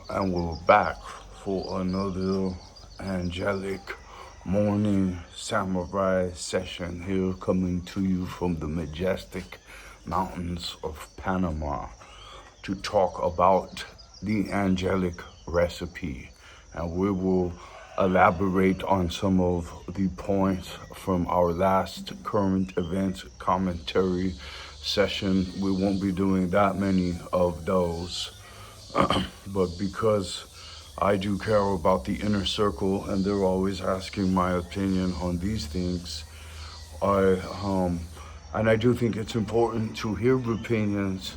And we're back for another angelic morning samurai session here, coming to you from the majestic mountains of Panama to talk about the angelic recipe. And we will elaborate on some of the points from our last current events commentary session. We won't be doing that many of those, but because I do care about the inner circle and they're always asking my opinion on these things, I and I do think it's important to hear opinions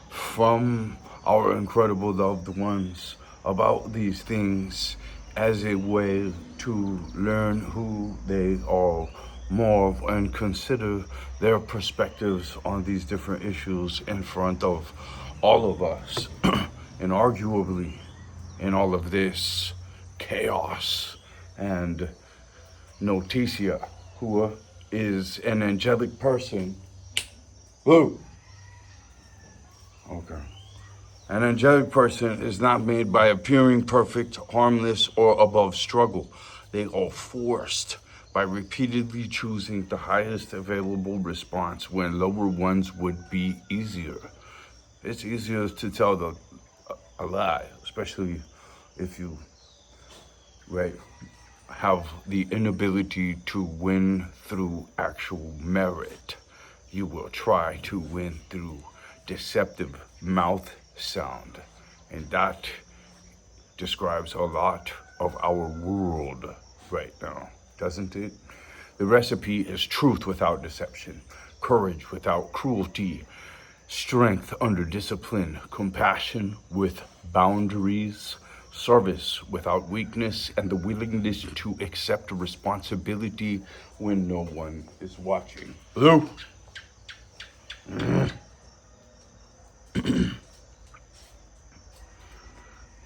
from our incredible loved ones about these things as a way to learn who they are more and consider their perspectives on these different issues in front of all of us. And arguably, in all of this chaos and Noticia, who is an angelic person. Blue. Okay. An angelic person is not made by appearing perfect, harmless, or above struggle. They are forced by repeatedly choosing the highest available response when lower ones would be easier. It's easier to tell a lie, especially if you have the inability to win through actual merit. You will try to win through deceptive mouth sound, and that describes a lot of our world right now, doesn't it? The recipe is truth without deception, courage without cruelty, strength under discipline, compassion with boundaries, service without weakness, and the willingness to accept responsibility when no one is watching. Blue.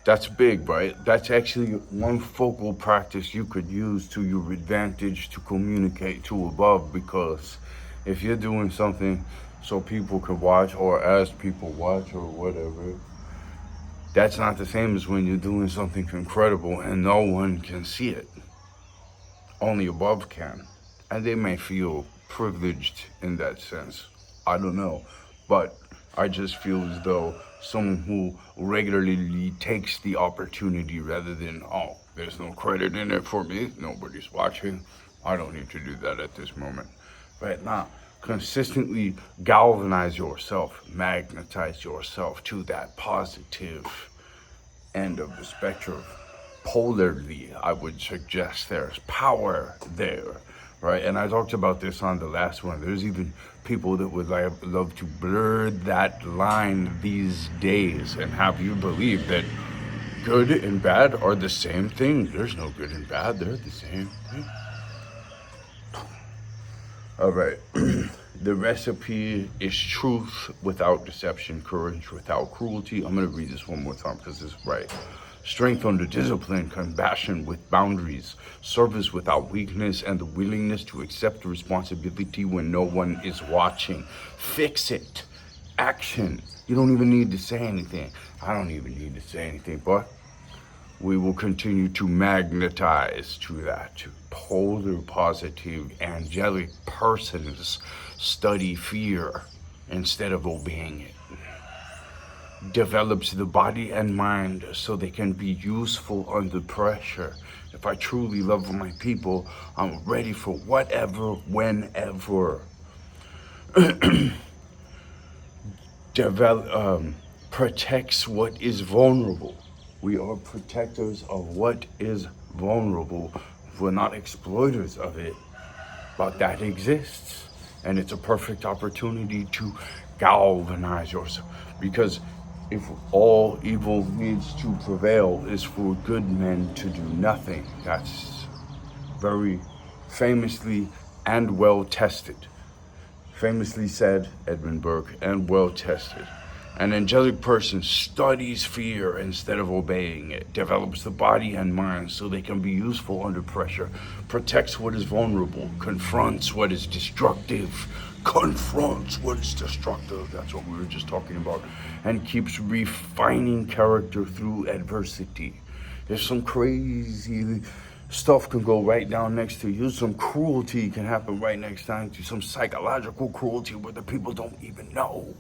That's big, right? That's actually one focal practice you could use to your advantage to communicate to above, because if you're doing something so people can watch or as people watch or whatever, that's not the same as when you're doing something incredible and no one can see it. Only above can. And they may feel privileged in that sense. I don't know. But I just feel as though someone who regularly takes the opportunity rather than, oh, there's no credit in it for me, nobody's watching, I don't need to do that at this moment. Right now, consistently galvanize yourself, magnetize yourself to that positive end of the spectrum. Polarly, I would suggest there's power there, right? And I talked about this on the last one. There's even people that would love to blur that line these days and have you believe that good and bad are the same thing. There's no good and bad, they're the same thing. All right. The recipe is truth without deception, courage without cruelty. I'm going to read this one more time because it's right. Strength under discipline, compassion with boundaries, service without weakness, and the willingness to accept responsibility when no one is watching. Fix it. Action. You don't even need to say anything. I don't even need to say anything, but we will continue to magnetize to that. Polar positive angelic persons study fear instead of obeying it. Develops the body and mind so they can be useful under pressure. If I truly love my people, I'm ready for whatever, whenever. Protects what is vulnerable. We are protectors of what is vulnerable. We're not exploiters of it, but that exists. And it's a perfect opportunity to galvanize yourself. Because if all evil needs to prevail is for good men to do nothing, that's very famously and well tested. Famously said, Edmund Burke, and well tested. An angelic person studies fear instead of obeying it, develops the body and mind so they can be useful under pressure, protects what is vulnerable, confronts what is destructive, confronts what is destructive. That's what we were just talking about. And keeps refining character through adversity. If some crazy stuff can go right down next to you, some cruelty can happen right next time to you, some psychological cruelty where the people don't even know.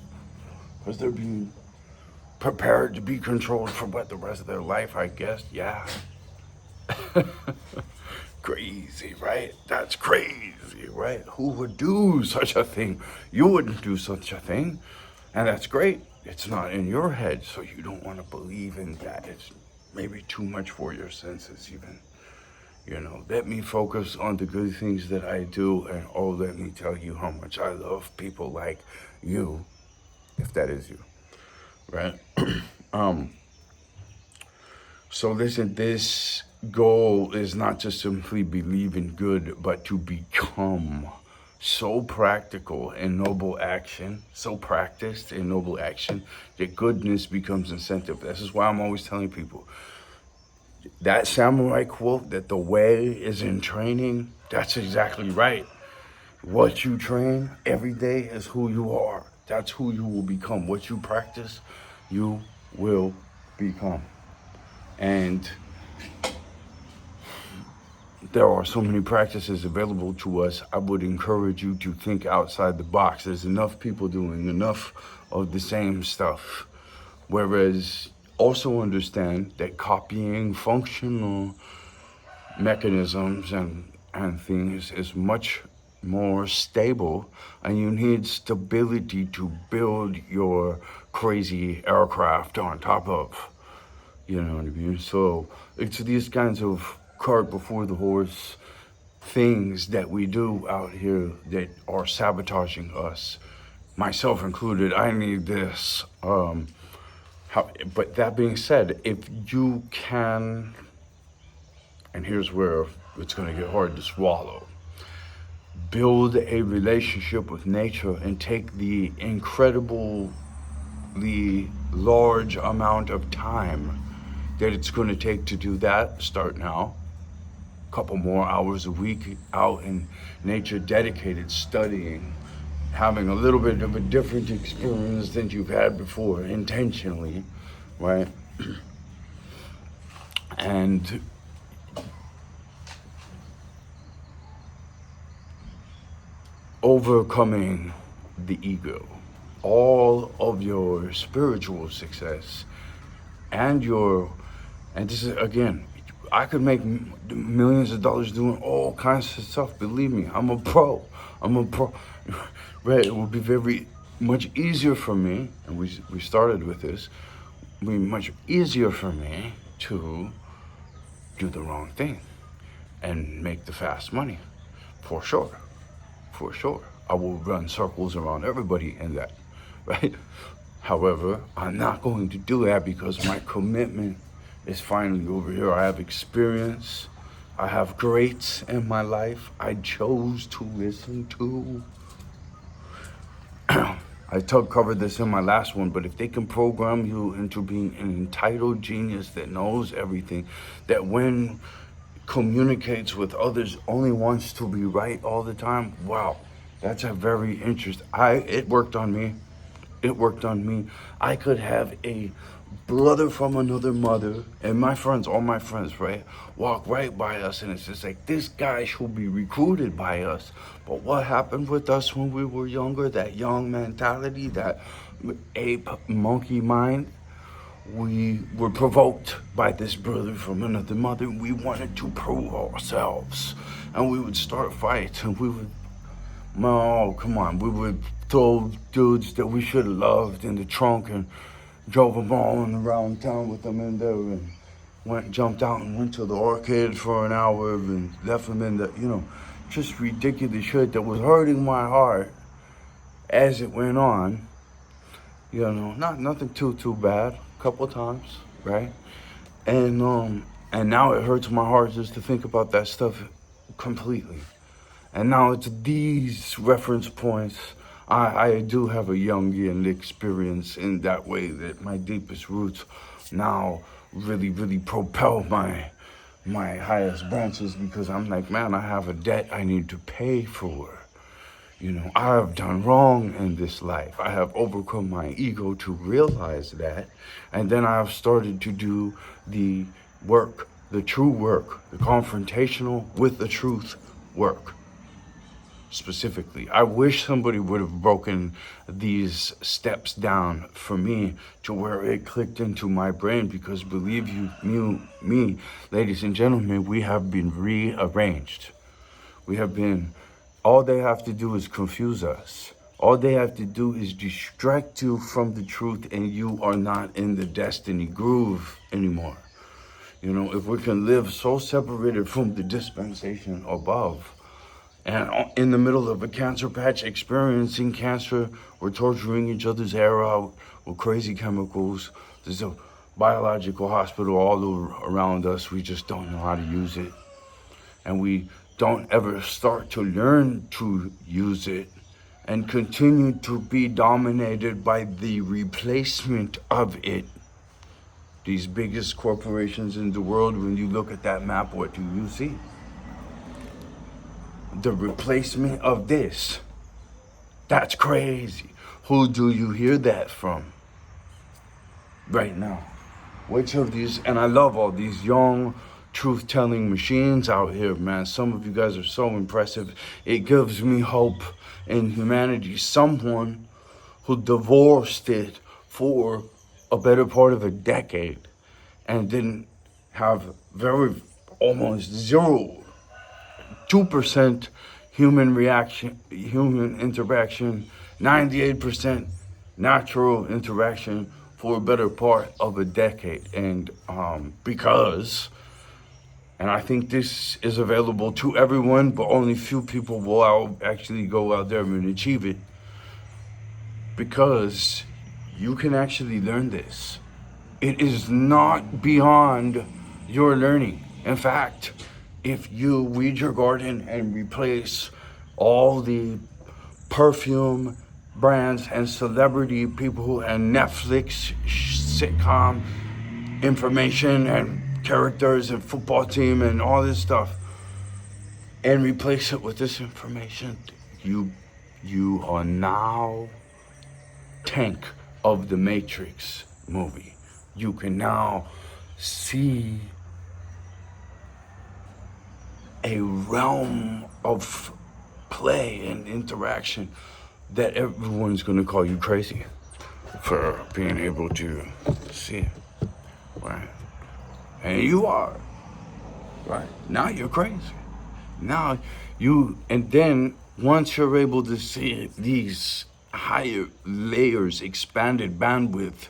Because they're being prepared to be controlled for what, the rest of their life, I guess. Yeah. Crazy, right? That's crazy, right? Who would do such a thing? You wouldn't do such a thing. And that's great. It's not in your head, so you don't want to believe in that. It's maybe too much for your senses even. You know, let me focus on the good things that I do, and oh, let me tell you how much I love people like you, if that is you, right? So listen, this goal is not to simply believe in good, but to become so practical in noble action, so practiced in noble action, that goodness becomes incentive. This is why I'm always telling people, that samurai quote that the way is in training, that's exactly right. What you train every day is who you are. That's who you will become. What you practice, you will become. And there are so many practices available to us. I would encourage you to think outside the box. There's enough people doing enough of the same stuff. Whereas also understand that copying functional mechanisms and things is much more stable, and you need stability to build your crazy aircraft on top of. You know what I mean? So it's these kinds of cart before the horse things that we do out here that are sabotaging us, myself included. I need this. But that being said, if you can, and here's where it's going to get hard to swallow, build a relationship with nature and take the incredibly large amount of time that it's going to take to do that. Start now. A couple more hours a week out in nature, dedicated, studying, having a little bit of a different experience than you've had before, intentionally, right? And overcoming the ego. All of your spiritual success and this is, again, I could make millions of dollars doing all kinds of stuff. Believe me, I'm a pro. Right, it would be very much easier for me, and we started with this, it would be much easier for me to do the wrong thing and make the fast money, for sure. I will run circles around everybody in that, right? However, I'm not going to do that because my commitment is finally over here. I have experience. I have greats in my life I chose to listen to. I covered this in my last one, but if they can program you into being an entitled genius that knows everything, that when communicates with others only wants to be right all the time, wow, that's a very interesting. It worked on me. I could have a brother from another mother, and my friends, all my friends, right, walk right by us, and it's just like, this guy should be recruited by us. But what happened with us when we were younger, that young mentality, that ape monkey mind, we were provoked by this brother from another mother. We wanted to prove ourselves, and we would start fights, and we would, oh, come on, we would throw dudes that we should have loved in the trunk and drove them all around town with them in there, and jumped out and went to the arcade for an hour and left them in the, just ridiculous shit that was hurting my heart as it went on. Nothing too bad, a couple times, right? And now it hurts my heart just to think about that stuff completely. And now it's these reference points. I do have a Jungian experience in that way, that my deepest roots now really, really propel my highest branches, because I'm like, man, I have a debt I need to pay for. I have done wrong in this life. I have overcome my ego to realize that. And then I have started to do the work, the true work, the confrontational with the truth work. Specifically, I wish somebody would have broken these steps down for me to where it clicked into my brain, because believe you me, ladies and gentlemen, we have been rearranged. We have been, all they have to do is confuse us. All they have to do is distract you from the truth, and you are not in the destiny groove anymore. If we can live so separated from the dispensation above, and in the middle of a cancer patch experiencing cancer, we're torturing each other's hair out with crazy chemicals. There's a biological hospital all around us. We just don't know how to use it. And we don't ever start to learn to use it, and continue to be dominated by the replacement of it. These biggest corporations in the world, when you look at that map, what do you see? The replacement of this. That's crazy. Who do you hear that from right now? Which of these, and I love all these young truth-telling machines out here, man. Some of you guys are so impressive. It gives me hope in humanity. Someone who divorced it for a better part of a decade and didn't have almost zero 2% human interaction, 98% natural interaction for a better part of a decade. And and I think this is available to everyone, but only few people will actually go out there and achieve it, because you can actually learn this. It is not beyond your learning. In fact, if you weed your garden and replace all the perfume brands and celebrity people and Netflix sitcom information and characters and football team and all this stuff, and replace it with this information, you are now Tank of the Matrix movie. You can now see a realm of play and interaction that everyone's going to call you crazy for being able to see, right? And you are, right? Now you're crazy. And then once you're able to see these higher layers, expanded bandwidth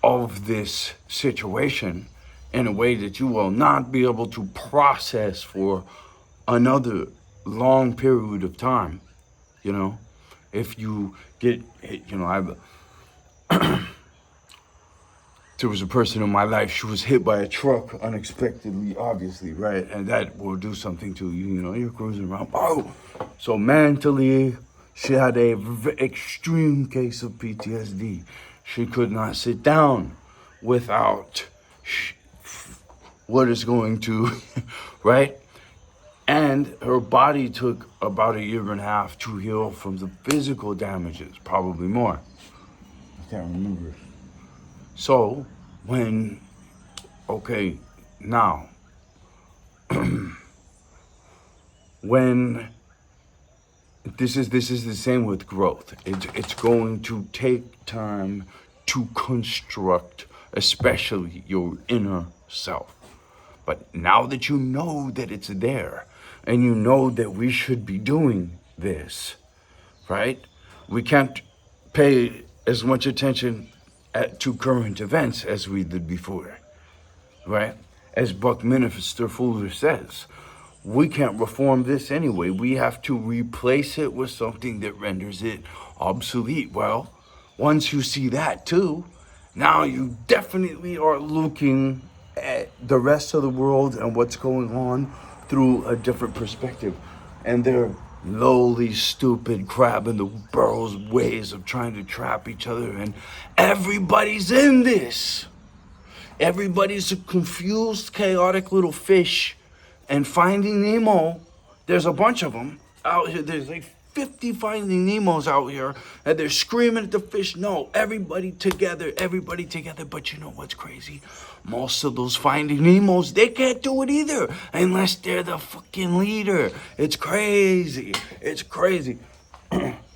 of this situation, in a way that you will not be able to process for another long period of time. If you get hit, there was a person in my life, she was hit by a truck unexpectedly, obviously, right? And that will do something to you, you're cruising around, oh! So mentally, she had a extreme case of PTSD. She could not sit down without what is going to, right? And her body took about 1.5 years to heal from the physical damages, probably more. I can't remember. So, now, when this is the same with growth. It's going to take time to construct, especially your inner self. But now that you know that it's there, and you know that we should be doing this, right? We can't pay as much attention to current events as we did before, right? As Buckminster Fuller says, we can't reform this anyway. We have to replace it with something that renders it obsolete. Well, once you see that too, now you definitely are looking at the rest of the world and what's going on through a different perspective. And their lowly, stupid, crab in the barrel's ways of trying to trap each other. And everybody's in this. Everybody's a confused, chaotic little fish. And Finding Nemo, there's a bunch of them out here. There's like 50 Finding Nemos out here, and they're screaming at the fish, no, everybody together. But you know what's crazy? Most of those Finding Nemos, they can't do it either unless they're the fucking leader. It's crazy.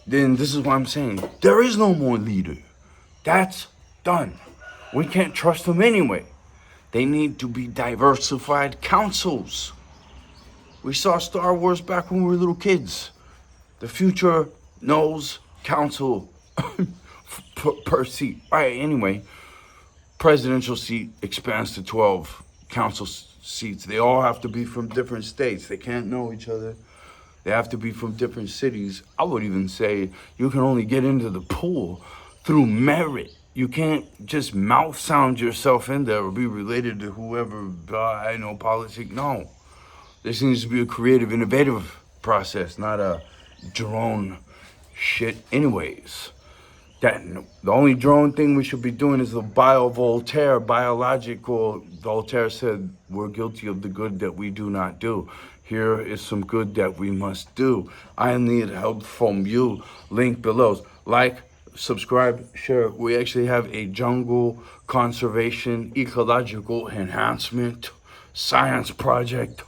Then this is what I'm saying. There is no more leader. That's done. We can't trust them anyway. They need to be diversified councils. We saw Star Wars back when we were little kids. The future knows council per seat. All right, anyway, presidential seat expands to 12 council seats. They all have to be from different states. They can't know each other. They have to be from different cities. I would even say you can only get into the pool through merit. You can't just mouth sound yourself in there or be related to whoever, I know, politics. No. This needs to be a creative, innovative process, not a drone shit. Anyways, the only drone thing we should be doing is the biological. Voltaire said, we're guilty of the good that we do not do. Here is some good that we must do. I need help from you. Link below. Like, subscribe, share. We actually have a jungle conservation, ecological enhancement science project.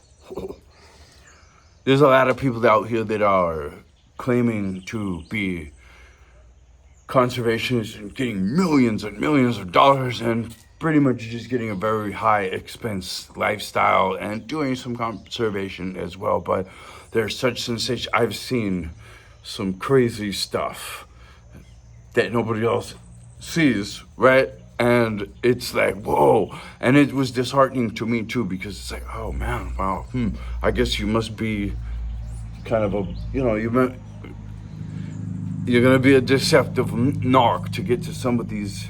There's a lot of people out here that are claiming to be conservationists and getting millions and millions of dollars and pretty much just getting a very high expense lifestyle and doing some conservation as well. But there's such sensation. I've seen some crazy stuff that nobody else sees, right? And it's like, whoa. And it was disheartening to me too, because it's like, oh man, wow. I guess you must be kind of a, you're gonna be a deceptive narc to get to some of these.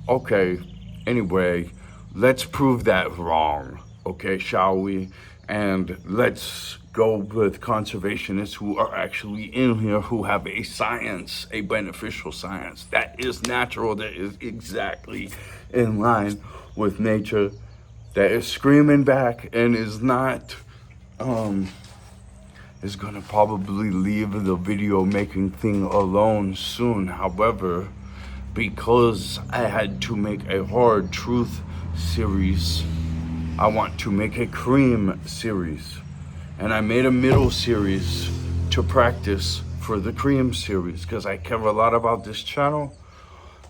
Okay, anyway, let's prove that wrong, okay, shall we? And let's go with conservationists who are actually in here, who have a science, a beneficial science that is natural, that is exactly in line with nature, that is screaming back and is not, is gonna probably leave the video making thing alone soon. However, because I had to make a hard truth series, I want to make a cream series. And I made a middle series to practice for the cream series, because I care a lot about this channel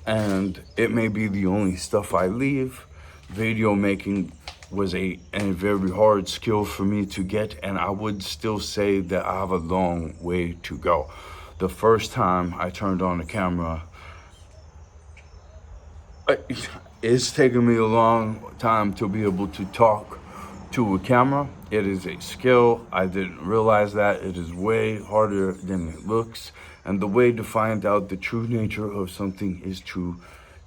and it may be the only stuff I leave. Video making was a very hard skill for me to get, and I would still say that I have a long way to go. The first time I turned on the camera, it's taken me a long time to be able to talk to a camera. It is a skill. I didn't realize that. It is way harder than it looks. And the way to find out the true nature of something is to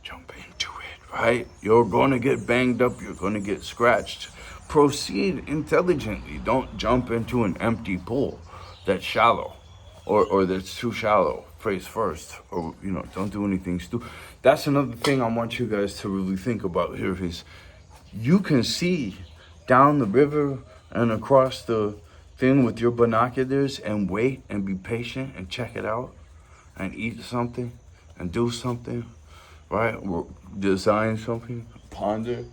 jump into it, right? You're going to get banged up. You're going to get scratched. Proceed intelligently. Don't jump into an empty pool that's shallow or that's too shallow. Face first, or don't do anything stupid. That's another thing I want you guys to really think about here is you can see down the river and across the thing with your binoculars and wait and be patient and check it out and eat something and do something, right? Design something, ponder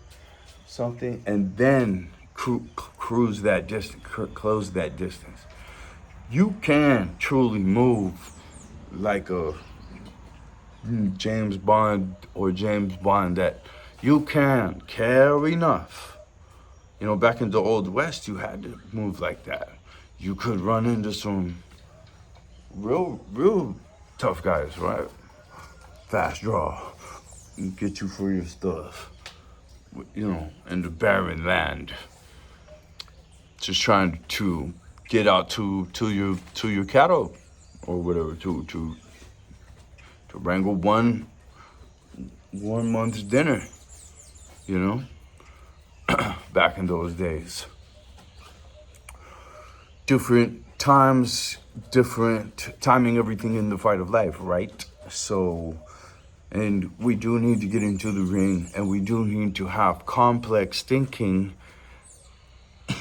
something, and then cruise that distance, close that distance. You can truly move like a James Bond that you can care enough. Back in the Old West, you had to move like that. You could run into some real tough guys, right? Fast draw, get you for your stuff, in the barren land. Just trying to get out to your cattle or whatever, to wrangle one month's dinner, back in those days. Different times, different timing, everything in the fight of life, right? So, and we do need to get into the ring, and we do need to have complex thinking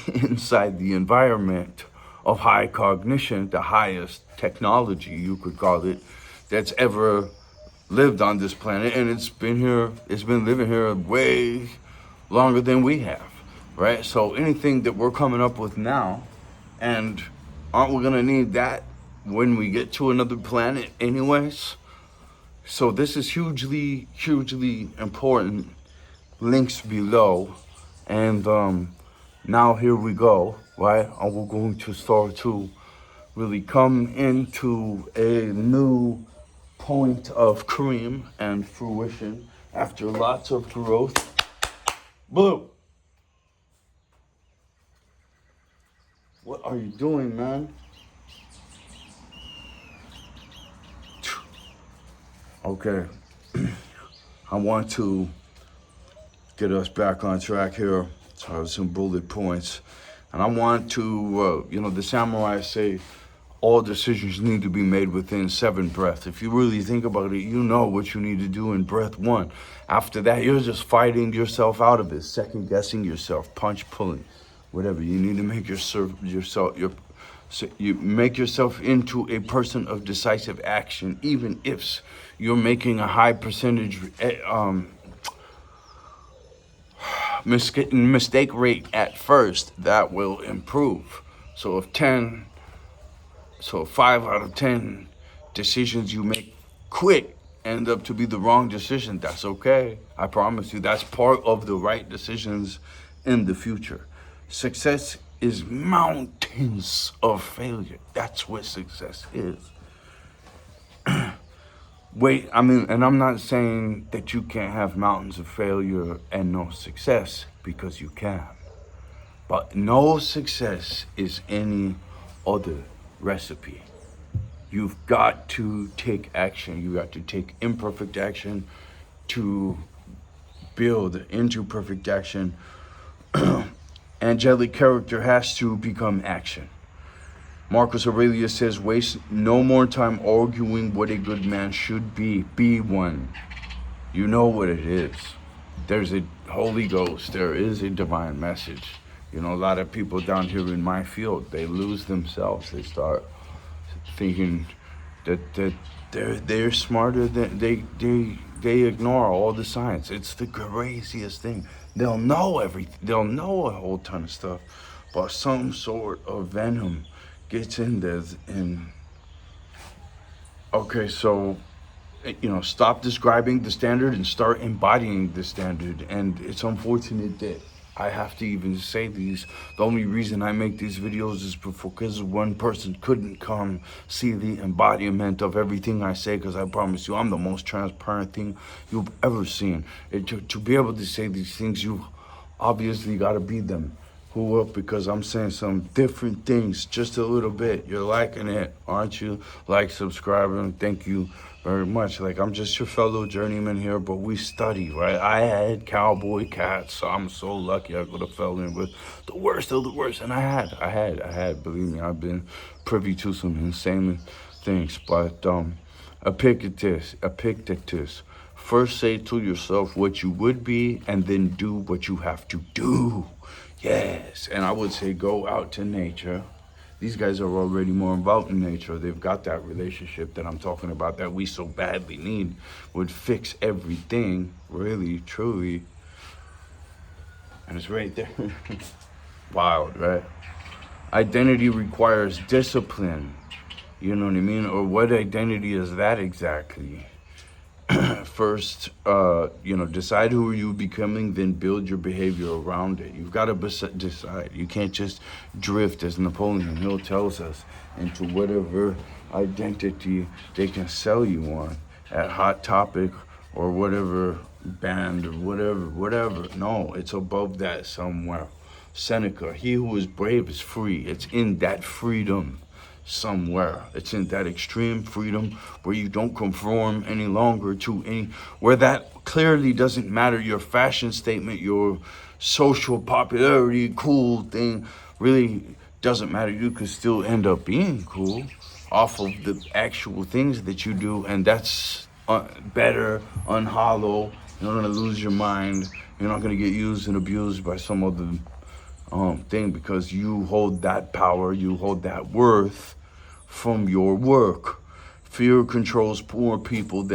inside the environment of high cognition, the highest technology, you could call it, that's ever lived on this planet. And it's been living here way longer than we have, right? So anything that we're coming up with now, and aren't we gonna need that when we get to another planet anyways? So this is hugely, hugely important. Links below. And now here we go, right? And we're going to start to really come into a new point of cream and fruition after lots of growth. Blue! What are you doing, man? Okay. I want to get us back on track here. So I have some bullet points. And I want to, the samurai say all decisions need to be made within 7 breaths. If you really think about it, you know what you need to do in breath 1. After that, you're just fighting yourself out of it, second guessing yourself, punch pulling, whatever. You need to make you make yourself into a person of decisive action, even if you're making a high percentage mistake rate at first. That will improve. So 5 out of 10 decisions you make quick end up to be the wrong decision. That's okay. I promise you, that's part of the right decisions in the future. Success is mountains of failure. That's what success is. And I'm not saying that you can't have mountains of failure and no success, because you can. But no success is any other recipe. You've got to take action. You got to take imperfect action to build into perfect action. Angelic character has to become action. Marcus Aurelius says, waste no more time arguing what a good man should be. Be one. You know what it is. There's a Holy Ghost. There is a divine message. A lot of people down here in my field, they lose themselves. They start thinking that they're smarter than they ignore all the science. It's the craziest thing. They'll know everything. They'll know a whole ton of stuff, but some sort of venom gets in there. And okay, so stop describing the standard and start embodying the standard. And it's unfortunate that I have to even say these. The only reason I make these videos is because one person couldn't come see the embodiment of everything I say, because I promise you, I'm the most transparent thing you've ever seen. To be able to say these things, you obviously got to be them. Who up? Because I'm saying some different things just a little bit. You're liking it, aren't you? Like, subscribing. Thank you very much. I'm just your fellow journeyman here, but we study, right? I had cowboy cats, so I'm so lucky I could have fell in with the worst of the worst. And I had, believe me, I've been privy to some insane things. But Epictetus, first say to yourself what you would be, and then do what you have to do. Yes, and I would say go out to nature. These guys are already more involved in nature. They've got that relationship that I'm talking about that we so badly need. Would fix everything, really, truly. And it's right there. Wild, right? Identity requires discipline. You know what I mean? Or what identity is that exactly? First, decide who you're becoming, then build your behavior around it. You've got to decide. You can't just drift, as Napoleon Hill tells us, into whatever identity they can sell you on at Hot Topic or whatever band or whatever. No, it's above that somewhere. Seneca, he who is brave is free. It's in that freedom somewhere. It's in that extreme freedom where you don't conform any longer to where that clearly doesn't matter. Your fashion statement, your social popularity, cool thing really doesn't matter. You could still end up being cool off of the actual things that you do, and that's better, unhollow. You're not gonna lose your mind. You're not gonna get used and abused by some other thing, because you hold that power, you hold that worth from your work. Fear controls more people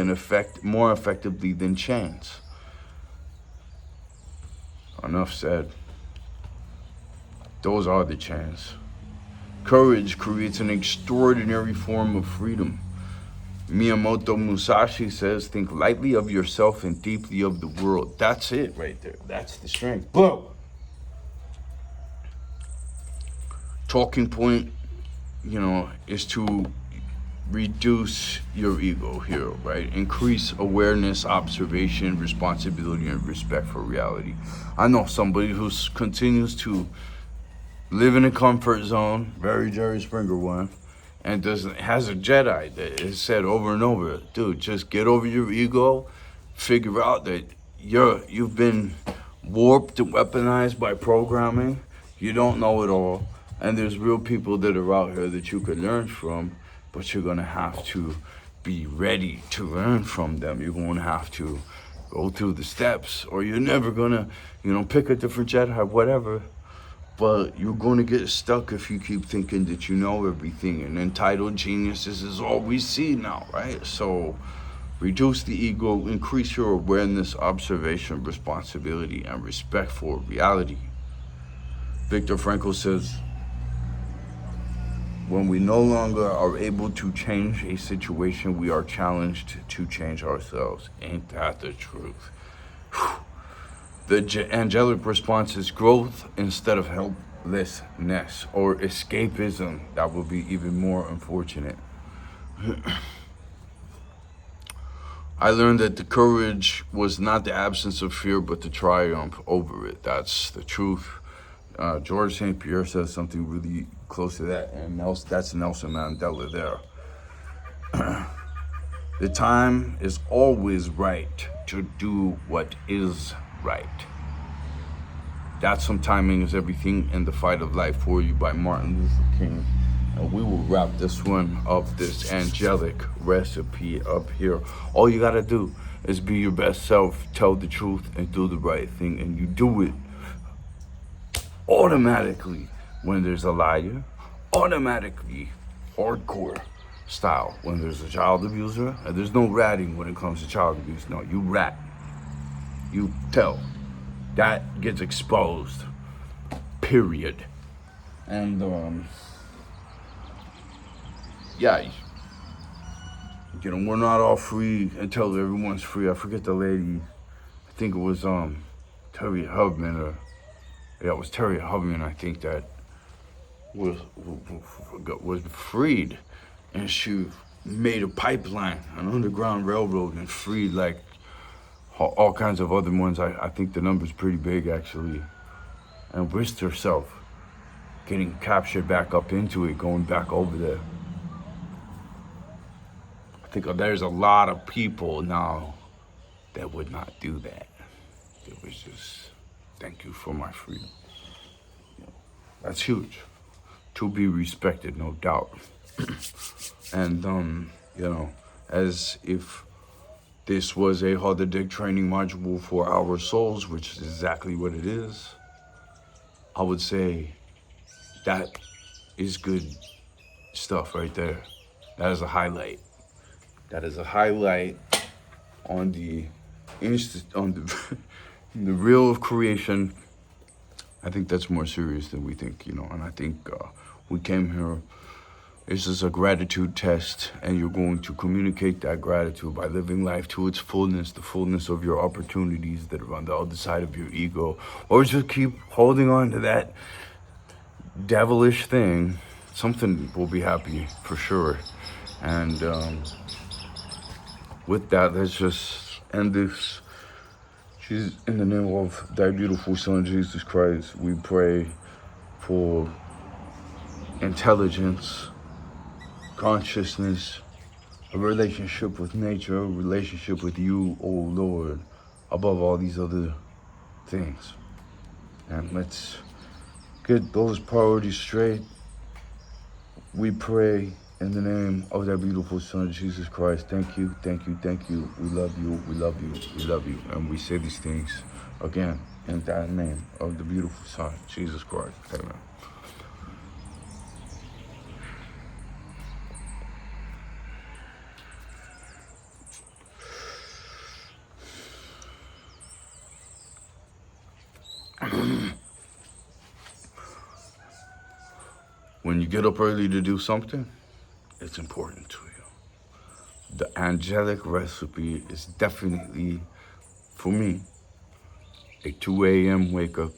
more effectively than chains. Enough said. Those are the chains. Courage creates an extraordinary form of freedom. Miyamoto Musashi says, think lightly of yourself and deeply of the world. That's it right there. That's the strength. But talking point, is to reduce your ego here, right? Increase awareness, observation, responsibility, and respect for reality. I know somebody who continues to live in a comfort zone, very Jerry Springer one, and has a Jedi that is said over and over, dude, just get over your ego, figure out that you've been warped and weaponized by programming, you don't know it all, and there's real people that are out here that you could learn from, but you're gonna have to be ready to learn from them. You're gonna have to go through the steps, or you're never gonna, pick a different Jedi, whatever. But you're going to get stuck if you keep thinking that you know everything. And entitled geniuses is all we see now, right? So reduce the ego, increase your awareness, observation, responsibility, and respect for reality. Viktor Frankl says, when we no longer are able to change a situation, we are challenged to change ourselves. Ain't that the truth? Whew. The angelic response is growth instead of helplessness or escapism. That would be even more unfortunate. I learned that the courage was not the absence of fear, but the triumph over it. That's the truth. George St. Pierre says something really close to that, and that's Nelson Mandela there. The time is always right to do what is right. That's Some Timing Is Everything in the Fight of Life for You by Martin Luther King. And we will wrap this one up, this angelic recipe up here. All you gotta do is be your best self, tell the truth, and do the right thing. And you do it automatically when there's a liar, automatically hardcore style when there's a child abuser. And there's no ratting when it comes to child abuse. No, you rat. You tell. That gets exposed. Period. And yeah, we're not all free until everyone's free. I forget the lady. I think it was Terry Hubman, it was Terry Hubman, I think, that was freed, and she made a pipeline, an underground railroad, and freed like all kinds of other ones. I think the number's pretty big, actually, and risked herself getting captured back up into it, going back over there. I think there's a lot of people now that would not do that. It was just, thank you for my freedom. That's huge. To be respected, no doubt. And, as if this was a holodeck training module for our souls, which is exactly what it is, I would say that is good stuff right there. That is a highlight. That is a highlight on the the reel of creation. I think that's more serious than we think, and I think we came here. This is a gratitude test, and you're going to communicate that gratitude by living life to its fullness, the fullness of your opportunities that are on the other side of your ego, or just keep holding on to that devilish thing. Something will be happy for sure. And with that, let's just end this. Jesus, in the name of thy beautiful son, Jesus Christ, we pray for intelligence, consciousness, a relationship with nature, a relationship with you, oh Lord, above all these other things. And let's get those priorities straight. We pray in the name of that beautiful son, Jesus Christ. Thank you, thank you, thank you. We love you, we love you, we love you. And we say these things again. In that name of the beautiful Son, Jesus Christ. Amen. When you get up early to do something, it's important to you. The angelic recipe is definitely, for me, a 2 a.m. wake up,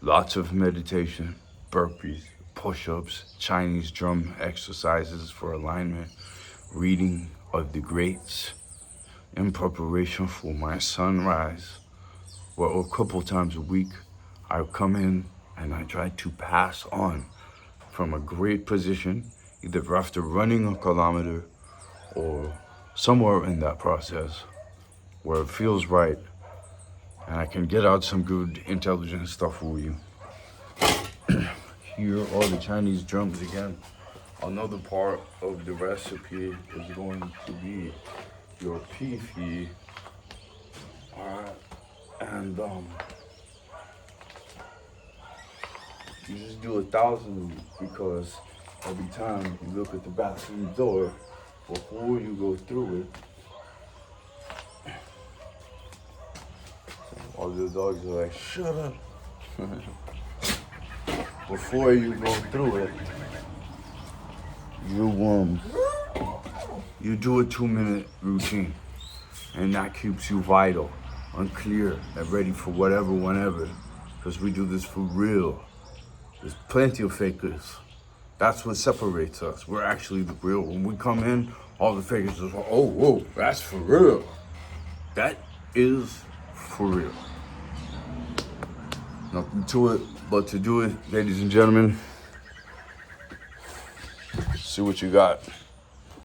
lots of meditation, burpees, push-ups, Chinese drum exercises for alignment, reading of the greats in preparation for my sunrise. Well, a couple times a week, I come in and I try to pass on from a great position, either after running a kilometer or somewhere in that process where it feels right and I can get out some good intelligent stuff for you. Here are the Chinese drums again. Another part of the recipe is going to be your pifi. Alright, and you just do 1,000 because every time you look at the bathroom door before you go through it, all the dogs are like, shut up. Before you go through it, you do a 2-minute routine, and that keeps you vital, unclear, and ready for whatever, whenever, because we do this for real. There's plenty of fakers. That's what separates us. We're actually the real. When we come in, all the fakers are like, oh, whoa, that's for real. That is for real. Nothing to it but to do it, ladies and gentlemen. See what you got.